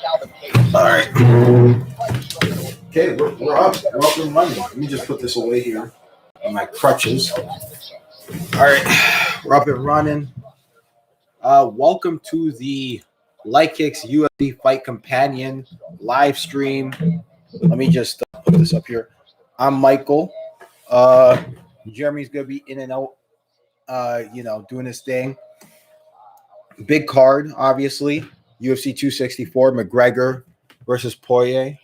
All right. Okay, we're up. We're up and running. Let me just put this away here on my crutches. All right, we're up and running. Welcome to the Light Kicks UFC Fight Companion live stream. Let me just put this up here. I'm Michael. Jeremy's gonna be in and out. Doing his thing. Big card, obviously. UFC 264, McGregor versus Poirier.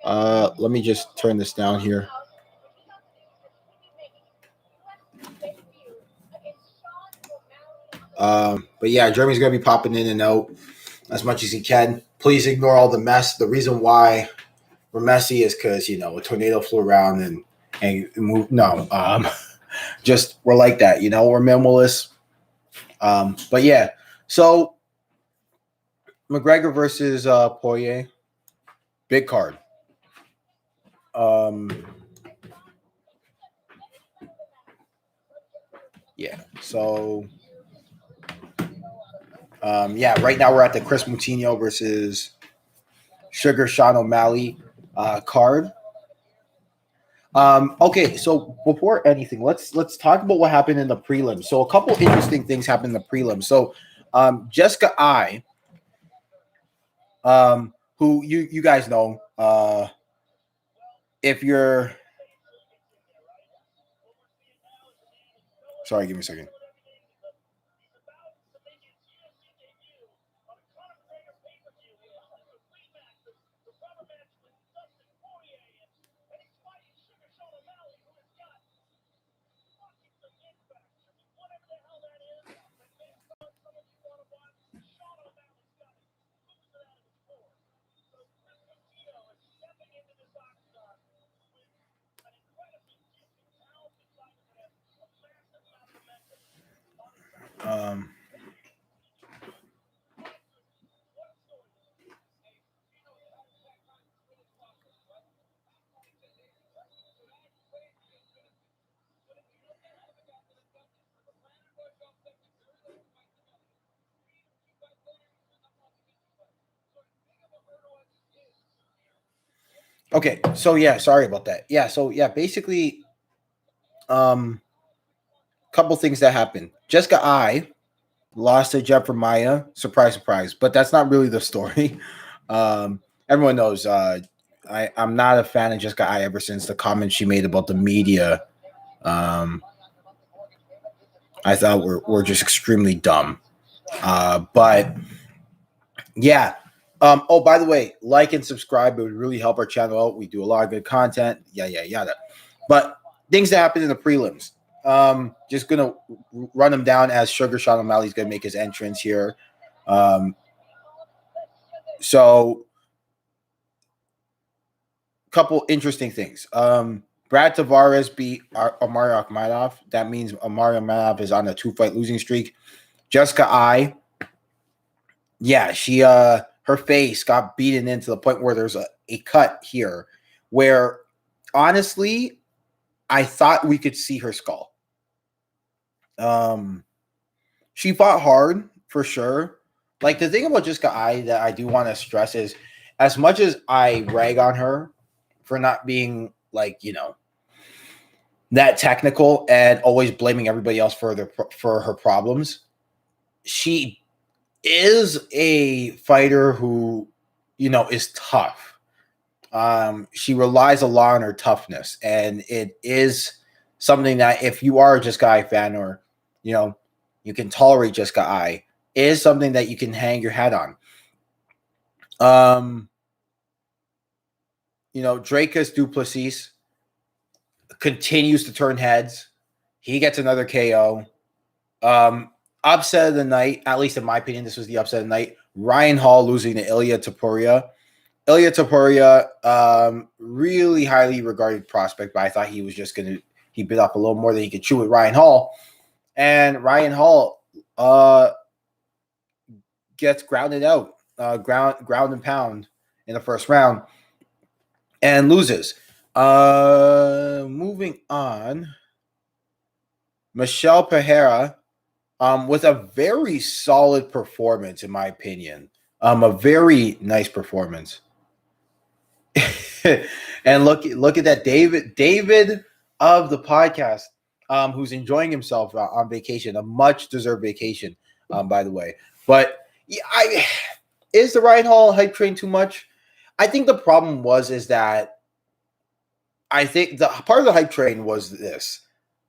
Let me just turn this down here. But yeah, Jeremy's gonna be popping in and out as much as he can. Please ignore all the mess. The reason why we're messy is because a tornado flew around and moved. No, just we're like that. We're minimalist. But yeah, so McGregor versus Poirier, big card. Yeah. So, right now we're at the Chris Moutinho versus Sugar Sean O'Malley card. Okay, so before anything, let's talk about what happened in the prelims. So a couple interesting things happened in the prelims. So Jessica I, who you guys know, if you're sorry, give me a second. Okay, so yeah, sorry about that. Yeah, so yeah, basically, couple things that happened. Jessica I lost to Jeff Maya. Surprise, surprise. But that's not really the story. Everyone knows I'm not a fan of Jessica I ever since the comments she made about the media. I thought were just extremely dumb. But yeah. By the way, like and subscribe. It would really help our channel out. We do a lot of good content. Yada. But things that happened in the prelims. Just gonna run them down as Sugar Sean O'Malley's gonna make his entrance here. So couple interesting things. Brad Tavares beat Omari Akhmadov. That means Omari Akhmadov is on a 2-fight losing streak. Jessica I, she her face got beaten into the point where there's a cut here where honestly I thought we could see her skull. She fought hard for sure. Like the thing about Jessica I that I do want to stress is as much as I rag on her for not being that technical and always blaming everybody else for her problems, she is a fighter who, is tough. She relies a lot on her toughness, and it is something that if you are a Jessica I fan or, you can tolerate Jessica I, is something that you can hang your hat on. Dracus Duplessis continues to turn heads. He gets another KO. Upset of the night, at least in my opinion, this was the upset of the night. Ryan Hall losing to Ilia Topuria. Ilia Topuria, really highly regarded prospect, but I thought he was just he bit off a little more than he could chew with Ryan Hall. And Ryan Hall gets grounded out, ground and pound in the first round and loses. Moving on, Michelle Pereira with a very solid performance, in my opinion. A very nice performance. And look at that, David of the podcast, who's enjoying himself on vacation, a much deserved vacation, by the way. But yeah, is the Ryan Hall hype train too much? I think the problem is that I think the part of the hype train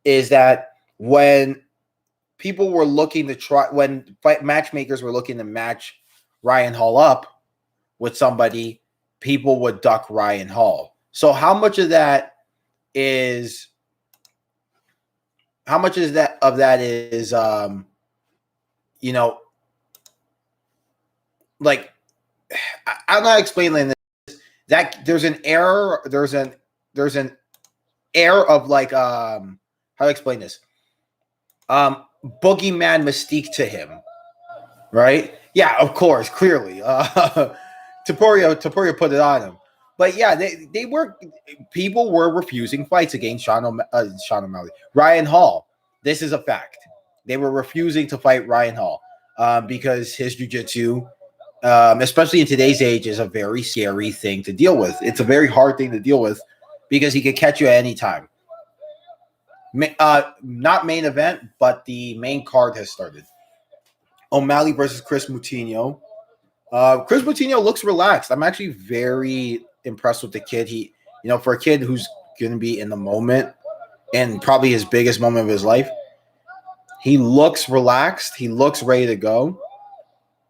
is that when people were looking to try, when matchmakers were looking to match Ryan Hall up with somebody, people would duck Ryan Hall. So how much of that is like, I'm not explaining this, that there's an error, there's an air of like how to explain this, boogeyman mystique to him, right? Yeah, of course, clearly. Taporia put it on him. But yeah, people were refusing fights against Sean O'Malley. Ryan Hall. This is a fact. They were refusing to fight Ryan Hall because his jiu-jitsu, especially in today's age, is a very scary thing to deal with. It's a very hard thing to deal with because he could catch you at any time. Not main event, but the main card has started. O'Malley versus Chris Moutinho. Chris Moutinho looks relaxed. I'm actually very impressed with the kid. He, for a kid who's going to be in the moment and probably his biggest moment of his life, he looks relaxed. He looks ready to go.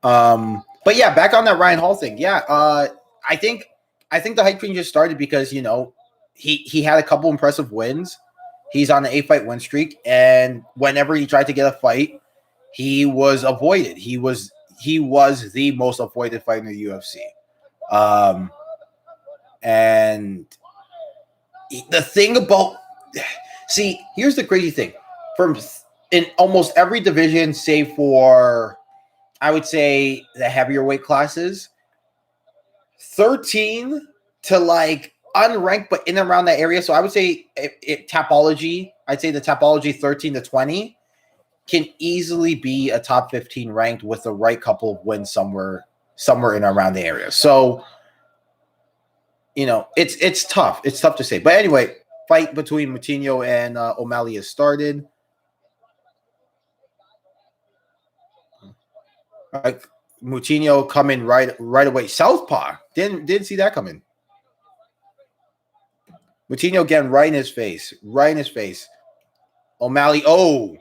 But yeah, back on that Ryan Hall thing. Yeah, I think the hype train just started because he had a couple impressive wins. He's on an 8-fight win streak, and whenever he tried to get a fight, he was avoided. He was the most avoided fighter in the UFC. And the thing about, here's the crazy thing. In almost every division, save for, I would say, the heavier weight classes, 13 to like unranked, but in and around that area. So I would say Tapology, I'd say the Tapology 13 to 20 can easily be a top 15 ranked with the right couple of wins somewhere in around the area. So, it's tough. It's tough to say. But anyway, fight between Moutinho and O'Malley has started. Like Moutinho coming right away. Southpaw. Didn't see that coming. Moutinho again, right in his face. O'Malley, oh.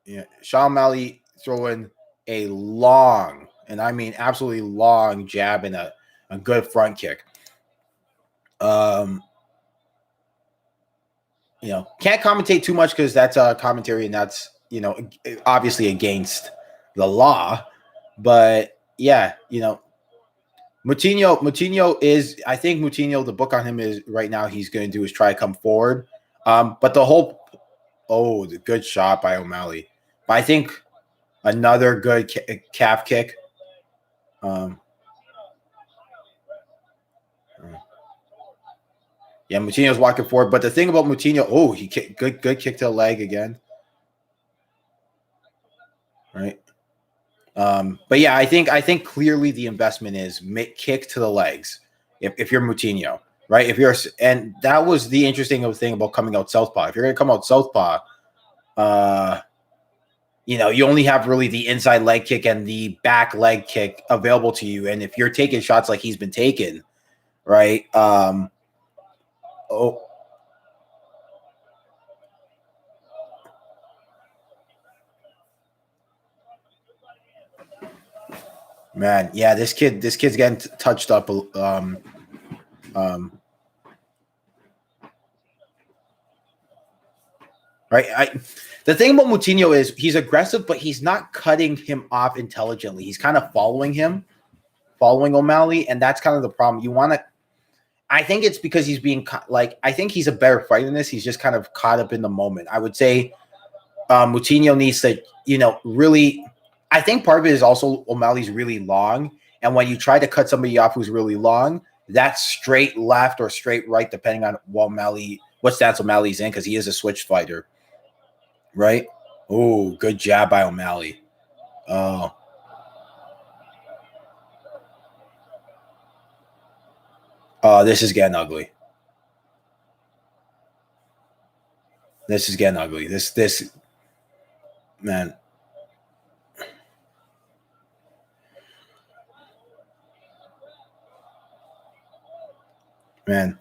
Yeah, Sean O'Malley throwing a long, and I mean absolutely long jab and a good front kick. Can't commentate too much because that's a commentary and that's, obviously against the law. But yeah, Moutinho is, I think Moutinho, the book on him is right now, he's going to do is try to come forward. But the good shot by O'Malley. But I think another good calf kick. Yeah, Moutinho's walking forward. But the thing about Moutinho, he kicked, good kick to the leg again. Right. But yeah, I think clearly the investment is kick to the legs if you're Moutinho, right? And that was the interesting thing about coming out southpaw. If you're going to come out southpaw, you only have really the inside leg kick and the back leg kick available to you. And if you're taking shots like he's been taking, right? Man, yeah, this kid's getting touched up. Right. The thing about Moutinho is he's aggressive, but he's not cutting him off intelligently. He's kind of following O'Malley, and that's kind of the problem. I think it's because he's being I think he's a better fighter than this. He's just kind of caught up in the moment. I would say Moutinho needs to, really. I think part of it is also O'Malley's really long, and when you try to cut somebody off who's really long, that's straight left or straight right, depending on what stance O'Malley's in, because he is a switch fighter, right? Oh, good jab by O'Malley. Oh. Oh, this is getting ugly. This is getting ugly. This man. Man.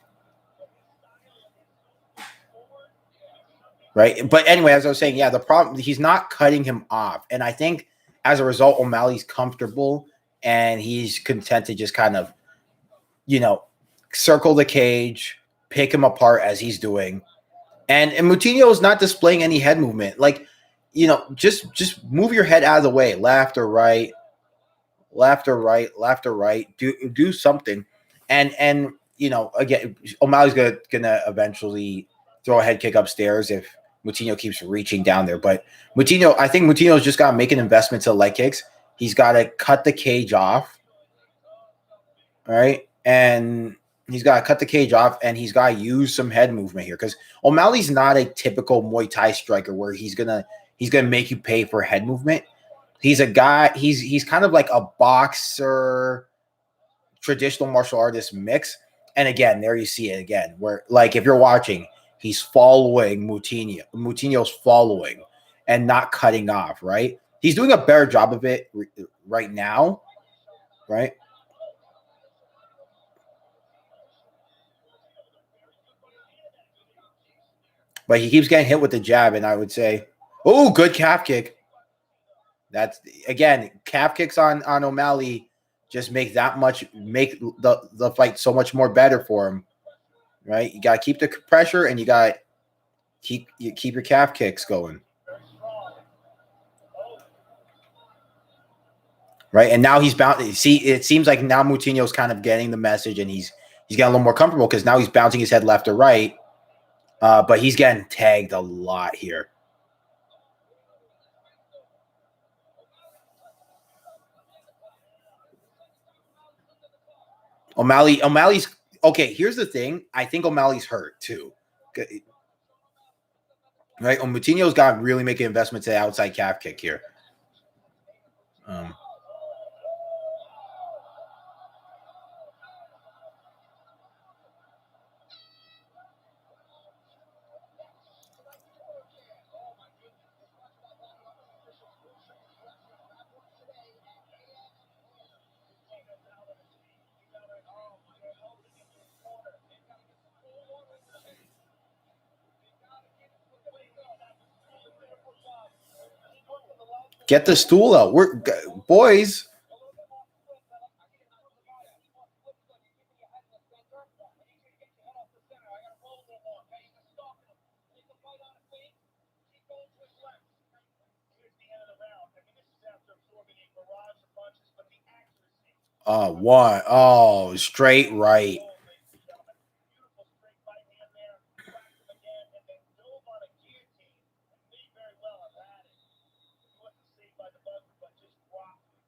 Right. But anyway, as I was saying, yeah, the problem, he's not cutting him off. And I think as a result, O'Malley's comfortable and he's content to just kind of, circle the cage, pick him apart as he's doing. And Moutinho is not displaying any head movement. Like, just move your head out of the way, left or right, left or right, left or right. Do something. And again, O'Malley's gonna eventually throw a head kick upstairs if Moutinho keeps reaching down there. But I think Moutinho's just got to make an investment to leg kicks. He's got to cut the cage off, right? And he's got to cut the cage off, and he's got to use some head movement here because O'Malley's not a typical Muay Thai striker where he's gonna make you pay for head movement. He's a guy. He's kind of like a boxer, traditional martial artist mix. And again, there you see it again, where like if you're watching, he's following Moutinho. Moutinho's following and not cutting off. Right? He's doing a better job of it right now. Right? But he keeps getting hit with the jab, and I would say, oh, good calf kick. That's again, calf kicks on O'Malley just make the fight so much more better for him. Right? You gotta keep the pressure and you gotta keep your calf kicks going. Right? And now he's bound. See, it seems like now Moutinho's kind of getting the message and he's getting a little more comfortable because now he's bouncing his head left or right. But he's getting tagged a lot here. O'Malley's okay. Here's the thing. I think O'Malley's hurt too. Right? Moutinho's got to really make an investment to the outside calf kick here. Get the stool out. We're boys. One. Oh, straight right.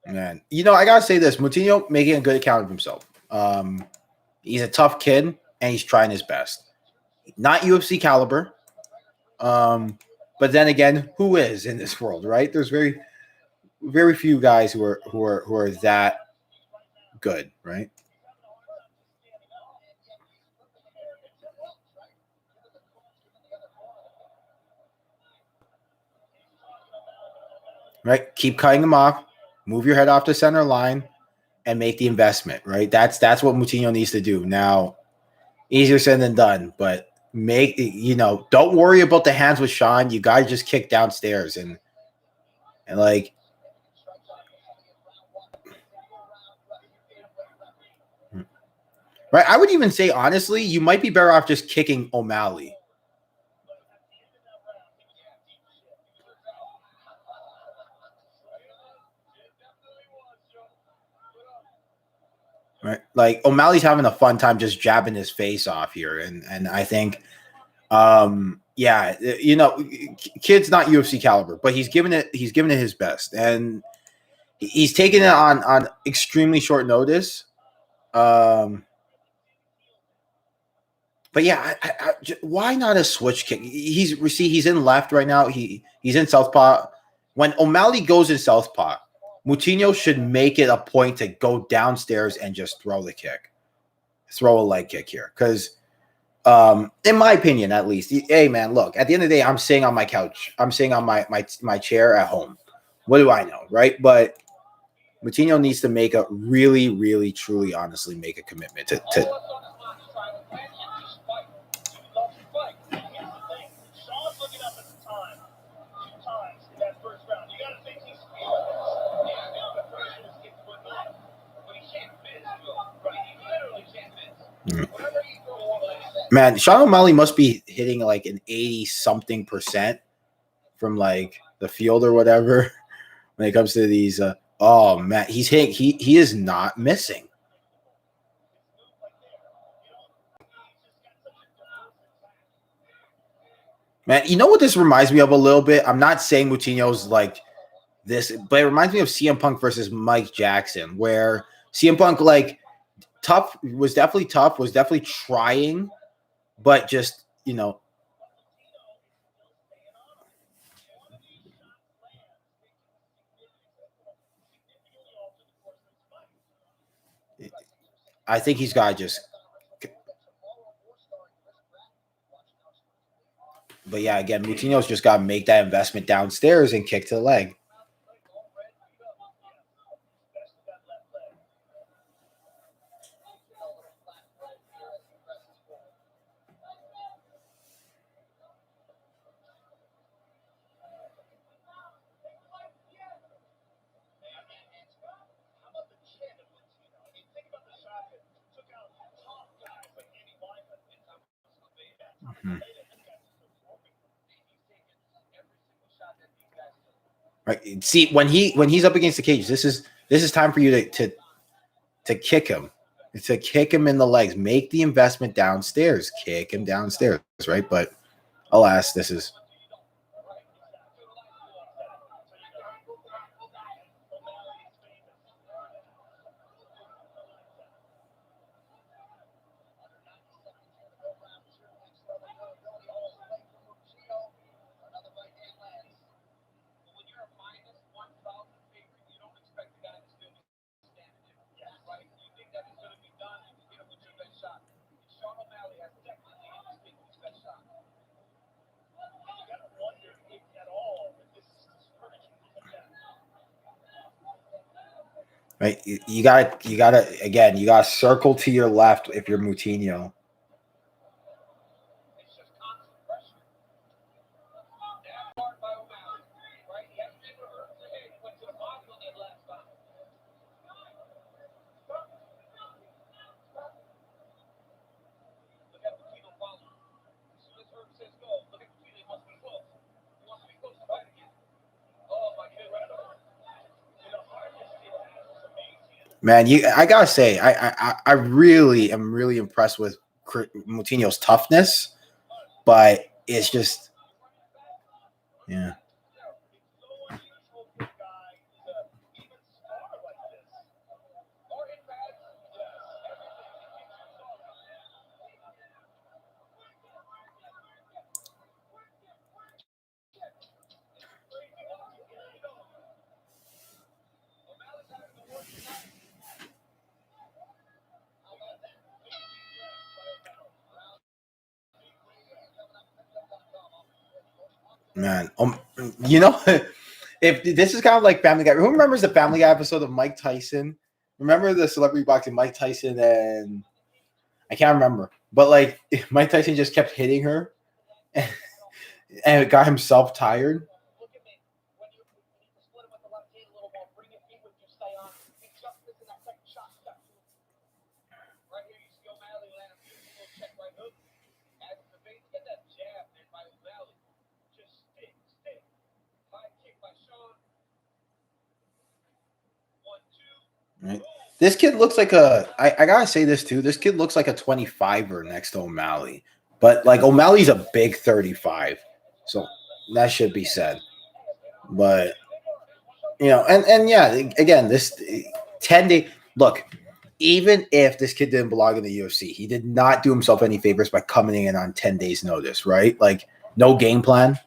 Man, I gotta say this: Moutinho making a good account of himself. He's a tough kid, and he's trying his best. Not UFC caliber, but then again, who is in this world, right? There's very, very few guys who are that good, right? Right. Keep cutting him off. Move your head off the center line, and make the investment. Right. That's what Moutinho needs to do now. Easier said than done, but don't worry about the hands with Sean. You got to just kick downstairs and like. Right. I would even say, honestly, you might be better off just kicking O'Malley. Right. Like O'Malley's having a fun time just jabbing his face off here. And I think, kid's not UFC caliber, but he's given it his best. And he's taken it on extremely short notice. But yeah, why not a switch kick? He's in left right now. He's in southpaw. when O'Malley goes in southpaw, Moutinho should make it a point to go downstairs and just throw the kick. Throw a leg kick here. Because, in my opinion, at least, hey, man, look, at the end of the day, I'm sitting on my couch. I'm sitting on my chair at home. What do I know, right? But Moutinho needs to make a really, really, truly, honestly make a commitment to Man, Sean O'Malley must be hitting like an 80-something% from like the field or whatever when it comes to these. Oh man, he's hitting. He is not missing. Man, you know what this reminds me of a little bit? I'm not saying Moutinho's like this, but it reminds me of CM Punk versus Mike Jackson, where CM Punk was definitely trying, but just, I think he's got to just. But yeah, again, Moutinho's just got to make that investment downstairs and kick to the leg. Right. See, when he's up against the cage, this is time for you to kick him. To kick him in the legs. Make the investment downstairs. Kick him downstairs, right? But alas, this is. Right, you gotta circle to your left if you're Moutinho. Man, I gotta say, I really am really impressed with Moutinho's toughness, but it's just, yeah. Man, if this is kind of like Family Guy. Who remembers the Family Guy episode of Mike Tyson? Remember the celebrity boxing Mike Tyson and I can't remember, but like Mike Tyson just kept hitting her, and it got himself tired. Right. This kid looks like I gotta say this too. This kid looks like a 25er next to O'Malley, but like O'Malley's a big 35, so that should be said. But and yeah, again, this 10-day look. Even if this kid didn't belong in the UFC, he did not do himself any favors by coming in on 10 days notice, right? Like no game plan.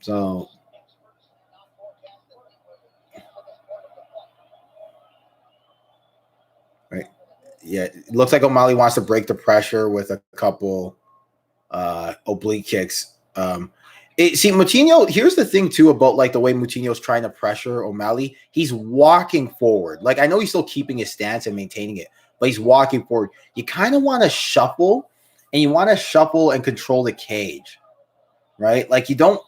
So, right. Yeah, it looks like O'Malley wants to break the pressure with a couple oblique kicks. See, Moutinho, here's the thing too about like the way Moutinho's trying to pressure O'Malley. He's walking forward. Like I know he's still keeping his stance and maintaining it, but he's walking forward. You kind of want to shuffle, and you want to shuffle and control the cage, right? Like you don't.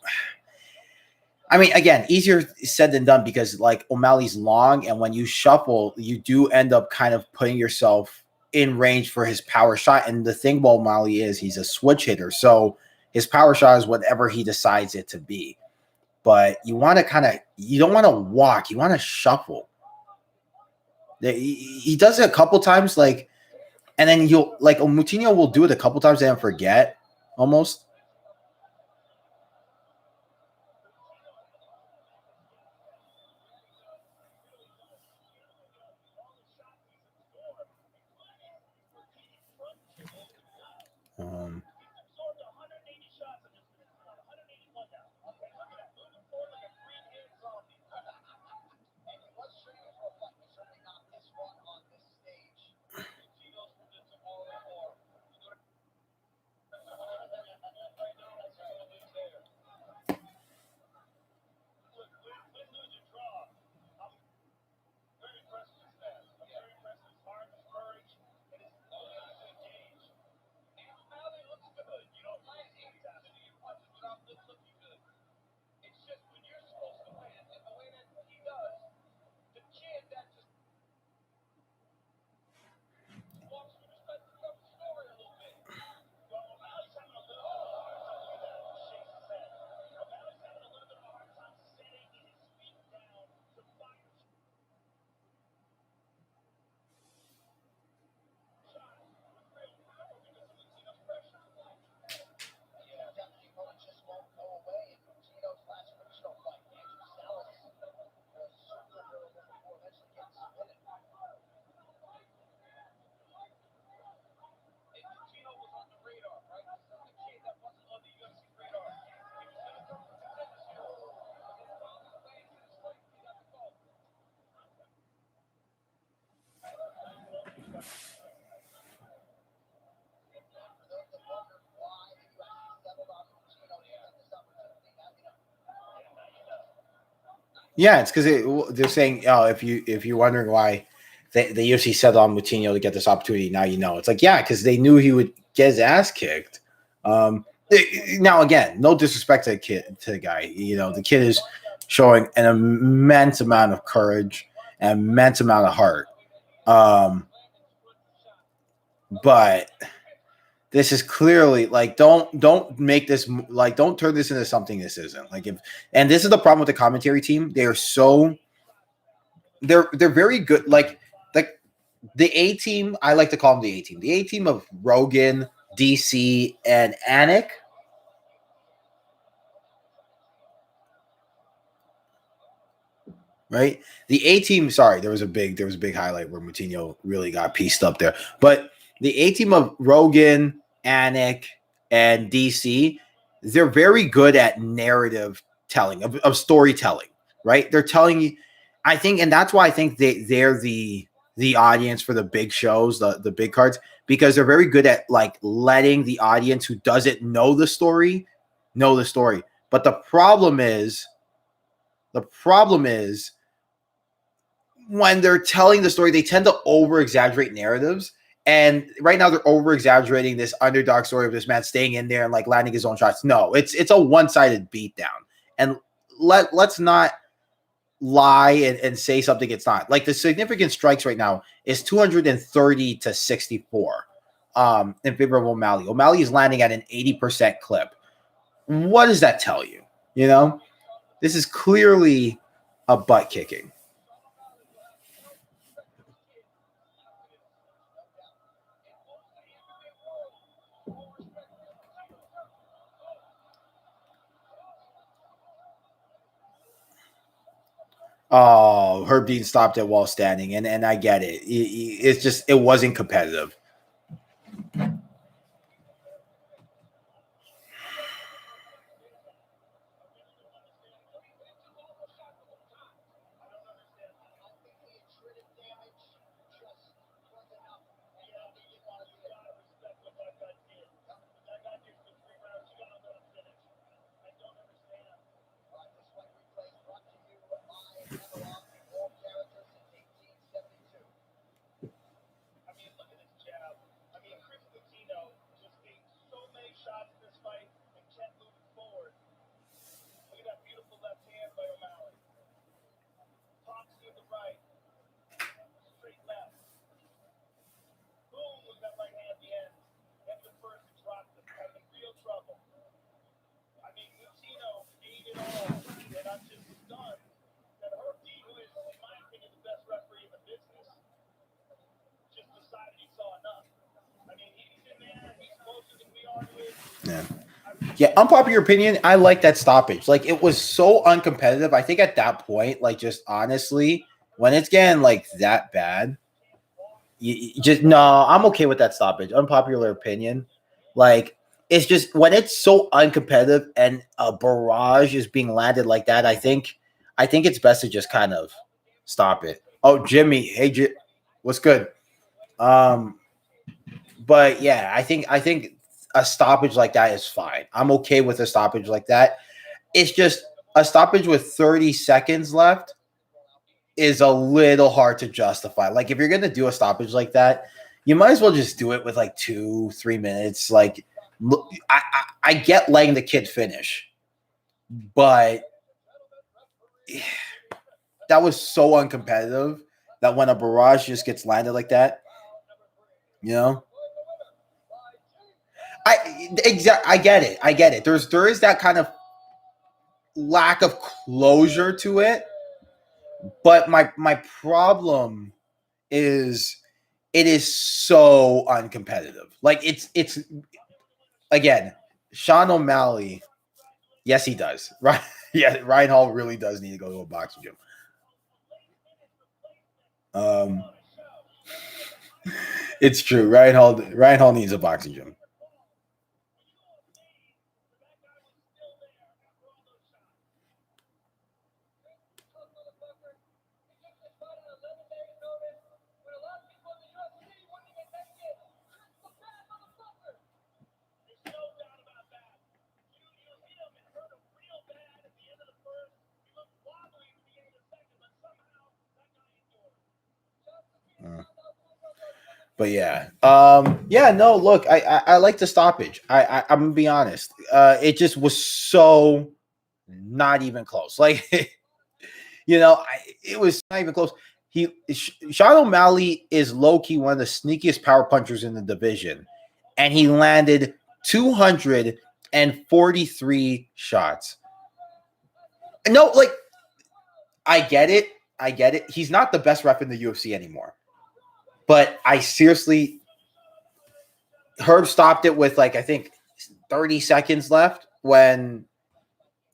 I mean, again, easier said than done because like O'Malley's long, and when you shuffle, you do end up kind of putting yourself in range for his power shot. And the thing about O'Malley is he's a switch hitter, so his power shot is whatever he decides it to be. But you want to you don't want to walk, you want to shuffle. He does it a couple times, like, and then you'll like Moutinho will do it a couple times and then forget almost. Yeah, it's because they're saying, oh, if you're wondering why the UFC settled on Moutinho to get this opportunity, now you know. It's like, yeah, because they knew he would get his ass kicked. Now again, no disrespect to the guy. You know, the kid is showing an immense amount of courage, an immense amount of heart. But this is clearly like don't make this like don't turn this into something this isn't. Like and this is the problem with the commentary team. They're very good. Like the A team, I like to call them the A team. The A team of Rogan, DC, and Anik. Right? The A team, sorry, there was a big highlight where Moutinho really got pieced up there. But the A team of Rogan, Anik, and DC, they're very good at narrative telling, of storytelling, right? They're telling you, I think, and that's why I think they're the audience for the big shows, the big cards, because they're very good at like letting the audience who doesn't know the story know the story. But the problem is when they're telling the story, they tend to over exaggerate narratives. And right now they're over exaggerating this underdog story of this man staying in there and like landing his own shots. No, it's a one-sided beatdown. And let's not lie and say something it's not. Like the significant strikes right now is 230 to 64 in favor of O'Malley. O'Malley is landing at an 80% clip. What does that tell you? You know, this is clearly a butt kicking. Oh, Herb Dean stopped it while standing, and I get it. It's just it wasn't competitive. Yeah, unpopular opinion, I like that stoppage. Like, it was so uncompetitive. I think at that point, like, just honestly, when it's getting like that bad, you just no, I'm okay with that stoppage. Unpopular opinion. Like, it's just when it's so uncompetitive and a barrage is being landed like that, I think it's best to just kind of stop it. Oh, Jimmy, hey, what's good? Um, but yeah, I think a stoppage like that is fine. I'm okay with a stoppage like that. It's just a stoppage with 30 seconds left is a little hard to justify. Like, if you're gonna do a stoppage like that, you might as well just do it with like 2-3 minutes. Like, I get letting the kid finish, but that was so uncompetitive that when a barrage just gets landed like that, you know. I get it. I get it. There is that kind of lack of closure to it, but my problem is it is so uncompetitive. Like, it's again, Sean O'Malley. Yes, he does. Right? Yeah, Ryan Hall really does need to go to a boxing gym. It's true. Ryan Hall needs a boxing gym. But yeah, yeah, no, look, I like the stoppage. I'm gonna be honest. It just was so not even close. Like, it was not even close. Sean O'Malley is low key one of the sneakiest power punchers in the division, and he landed 243 shots. No, like, I get it. I get it. He's not the best ref in the UFC anymore. But I seriously, Herb stopped it with like, I think 30 seconds left when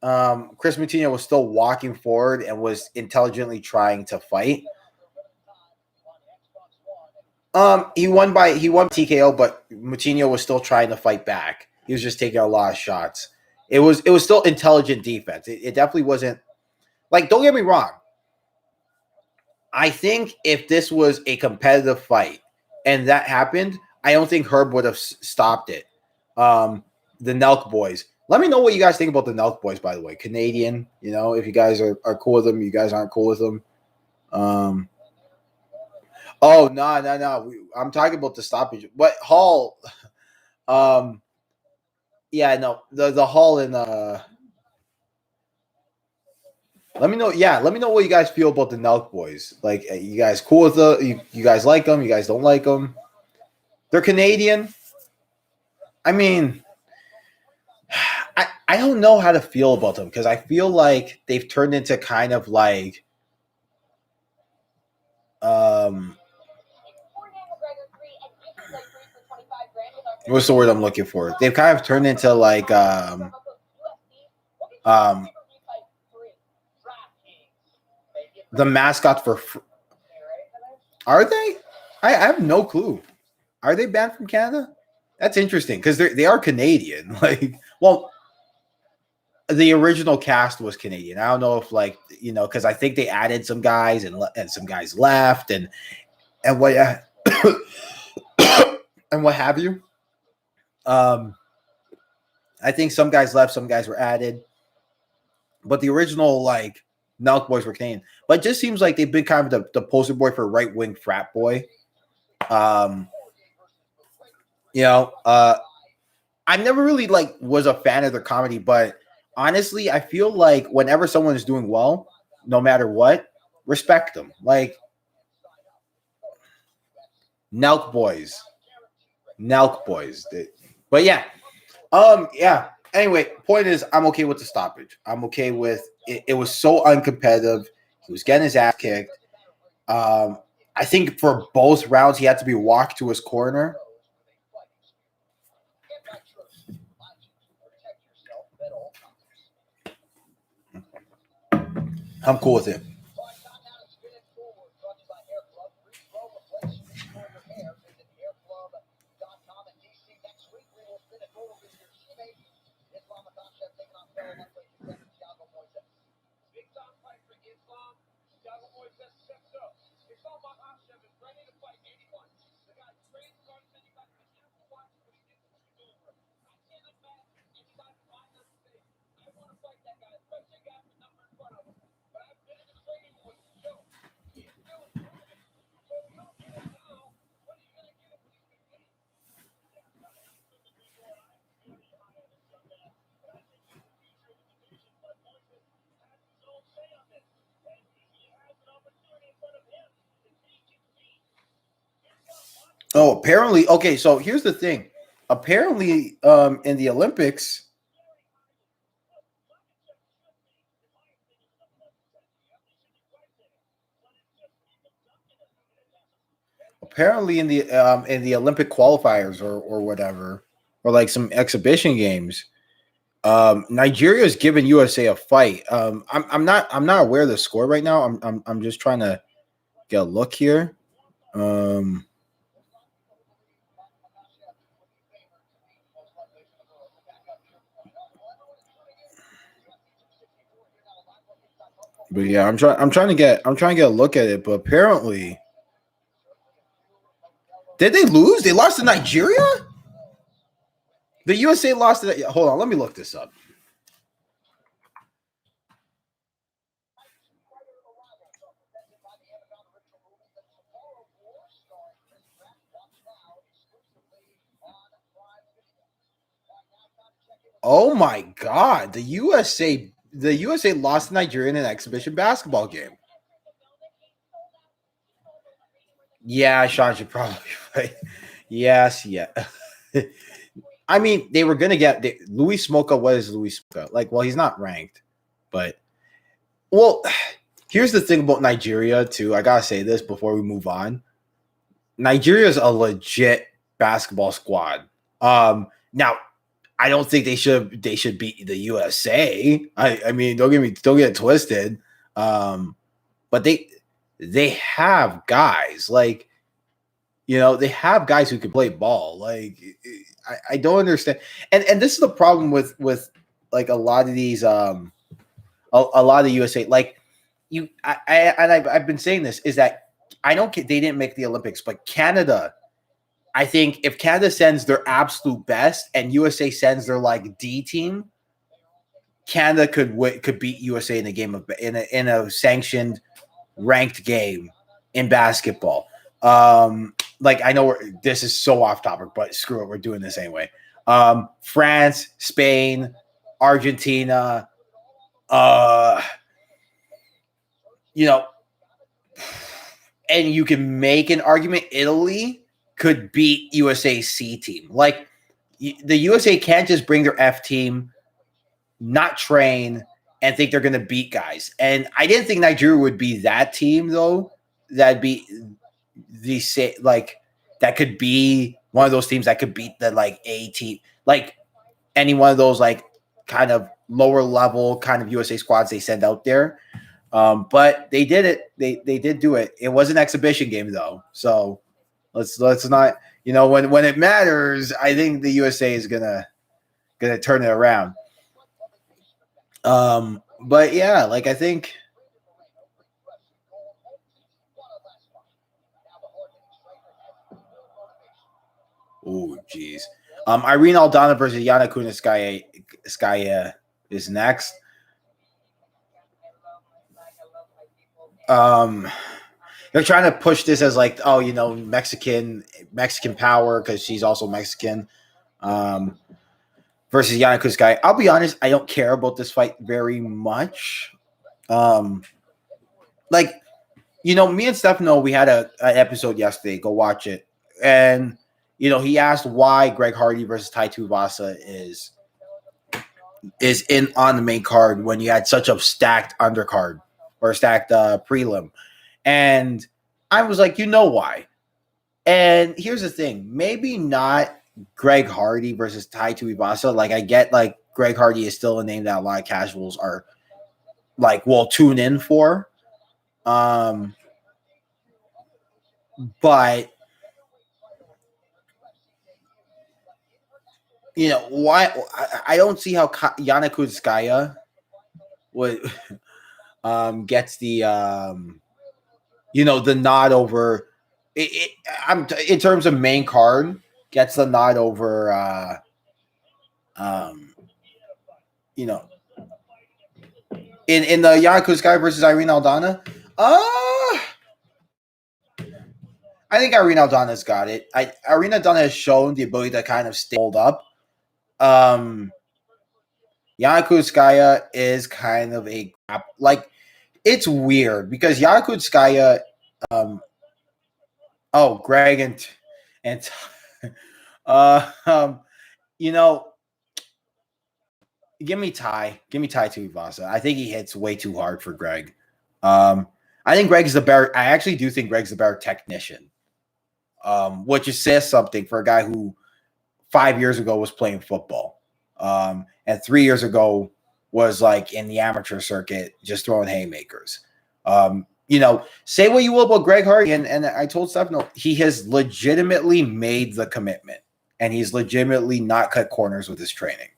Chris Moutinho was still walking forward and was intelligently trying to fight. He won TKO, but Moutinho was still trying to fight back. He was just taking a lot of shots. It was still intelligent defense. It definitely wasn't like, don't get me wrong. I think if this was a competitive fight and that happened, I don't think Herb would have stopped it. The Nelk boys. Let me know what you guys think about the Nelk boys, by the way. Canadian, if you guys are cool with them, you guys aren't cool with them. Oh, no. I'm talking about the stoppage. But Hall, yeah, no, the Hall in let me know. Yeah, let me know what you guys feel about the Nelk boys. Like, you guys cool with you guys like them? You guys don't like them? They're Canadian. I mean, I don't know how to feel about them because I feel like they've turned into kind of like what's the word I'm looking for? They've kind of turned into like the mascot for. Are they? I have no clue. Are they banned from Canada? That's interesting because they are Canadian. Like, well, the original cast was Canadian. I don't know if because I think they added some guys and some guys left and what and what have you. I think some guys left, some guys were added, but the original Nelk boys were Canadian. But it just seems like they've been kind of the poster boy for right wing frat boy. I never really was a fan of their comedy, but honestly, I feel like whenever someone is doing well, no matter what, respect them. Like Nelk boys. But yeah. Yeah. Anyway, point is, I'm okay with the stoppage. I'm okay with it. It was so uncompetitive. He was getting his ass kicked. I think for both rounds, he had to be walked to his corner. I'm cool with it. Oh, apparently. Okay, so here's the thing. Apparently, in the Olympics, in the Olympic qualifiers or whatever, or like some exhibition games, Nigeria is giving USA a fight. I'm not aware of the score right now. I'm just trying to get a look here. Um, but yeah, I'm trying to get a look at it. But apparently, did they lose? They lost to Nigeria. The USA lost to. Hold on, let me look this up. Oh my God, the USA lost to Nigeria in an exhibition basketball game. Yeah, Sean should probably right. Yes, yeah. I mean, they were gonna get Louis Smoka. What is Louis Smoka? Like, well, he's not ranked, but well, here's the thing about Nigeria too. I gotta say this before we move on. Nigeria is a legit basketball squad. Now I don't think they should beat the USA. I mean, don't get it twisted. But they have guys like they have guys who can play ball. Like I don't understand, and this is the problem with like a lot of these a lot of the USA like I've been saying this is that I don't they didn't make the Olympics, but Canada. I think if Canada sends their absolute best and USA sends their like D team, Canada could beat USA in a game of in a sanctioned ranked game in basketball. Like I know this is so off topic, but screw it, we're doing this anyway. France, Spain, Argentina, you know, and you can make an argument Italy could beat USA C team. Like the USA can't just bring their F team, not train, and think they're going to beat guys. And I didn't think Nigeria would be that team though. That'd be like that could be one of those teams that could beat the like A team, like any one of those like kind of lower level kind of USA squads they send out there. But they did it. They did do it. It was an exhibition game though, so let's not when it matters. I think the USA is gonna turn it around. But yeah, like I think. Oh, geez. Irene Aldana versus Yana Kunitskaya is next. They're trying to push this as like, oh, Mexican power because she's also Mexican. Versus Yana Kunitskaya. I'll be honest, I don't care about this fight very much. Like, me and Stefano, we had an episode yesterday. Go watch it. And, he asked why Greg Hardy versus Tai Tuivasa is in on the main card when you had such a stacked undercard or stacked prelim. And I was like, why? And here's the thing. Maybe not Greg Hardy versus Tai Tuivasa. Like, I get, like, Greg Hardy is still a name that a lot of casuals are like will tune in for. But you know why? I don't see how Yana Kuzskaya would gets the the nod over. I'm in terms of main card gets the nod over. You know, in the Yana Kuzskaya versus Irene Aldana. I think Irene Aldana's got it. Irene Aldana has shown the ability to kind of hold up. Yana Kuzskaya is kind of like it's weird because Yana Kuzskaya, Greg and you know, give me Tai Tuivasa. I think he hits way too hard for Greg. I think Greg's the better. I actually do think Greg's the better technician. Which says something for a guy who 5 years ago was playing football, and 3 years ago was like in the amateur circuit, just throwing haymakers. Say what you will about Greg Hardy, and I told Stefano, he has legitimately made the commitment, and he's legitimately not cut corners with his training.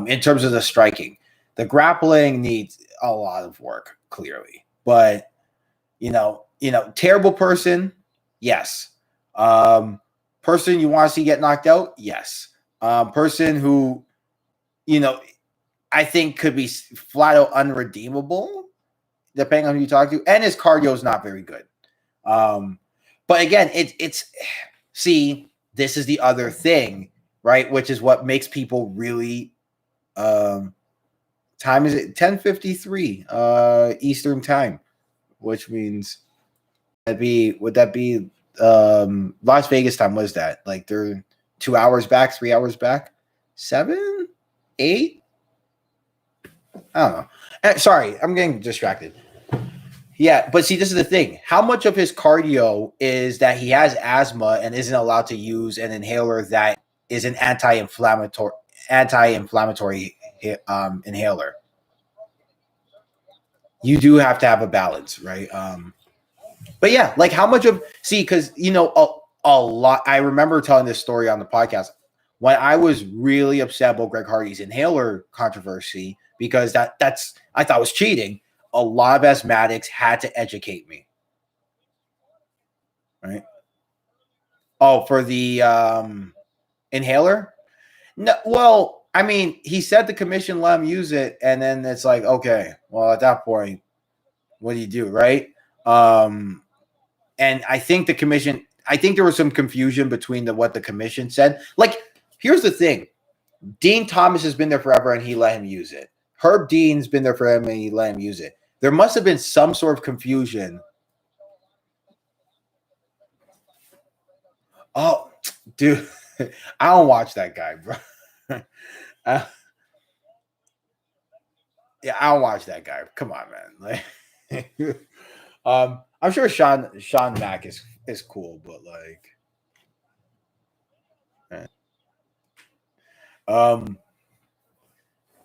In terms of the striking, the grappling needs a lot of work, clearly, but terrible person, yes. Person you want to see get knocked out, yes. Person who, I think could be flat out unredeemable, depending on who you talk to, and his cardio is not very good. But again, it's see, this is the other thing, right? Which is what makes people really. Time is it 10:53 Eastern time, which means would that be Las Vegas time? Was that like they're 2 hours back, 3 hours back, 7, 8? I don't know. Sorry, I'm getting distracted. Yeah, but see, this is the thing. How much of his cardio is that he has asthma and isn't allowed to use an inhaler that is an anti-inflammatory inhaler? You do have to have a balance, right? But yeah, like how much of because a lot. I remember telling this story on the podcast when I was really upset about Greg Hardy's inhaler controversy because that's I thought was cheating. A lot of asthmatics had to educate me. Right? Oh, for the inhaler? No, well, I mean, he said the commission let him use it, and then it's like, okay, well, at that point, what do you do, right? And I think there was some confusion between what the commission said. Like, here's the thing. Dean Thomas has been there forever, and he let him use it. Herb Dean's been there forever, and he let him use it. There must have been some sort of confusion. Oh, dude, I don't watch that guy, bro. Yeah, I don't watch that guy. Come on, man. Like, I'm sure Sean Mack is cool, but like,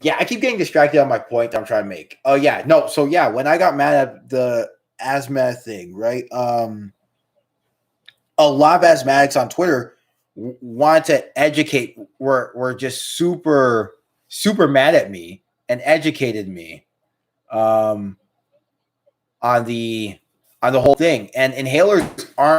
yeah, I keep getting distracted on my point I'm trying to make. Oh yeah, no. So yeah, when I got mad at the asthma thing, right? A lot of asthmatics on Twitter wanted to educate. Were just super mad at me and educated me on the whole thing. And inhalers,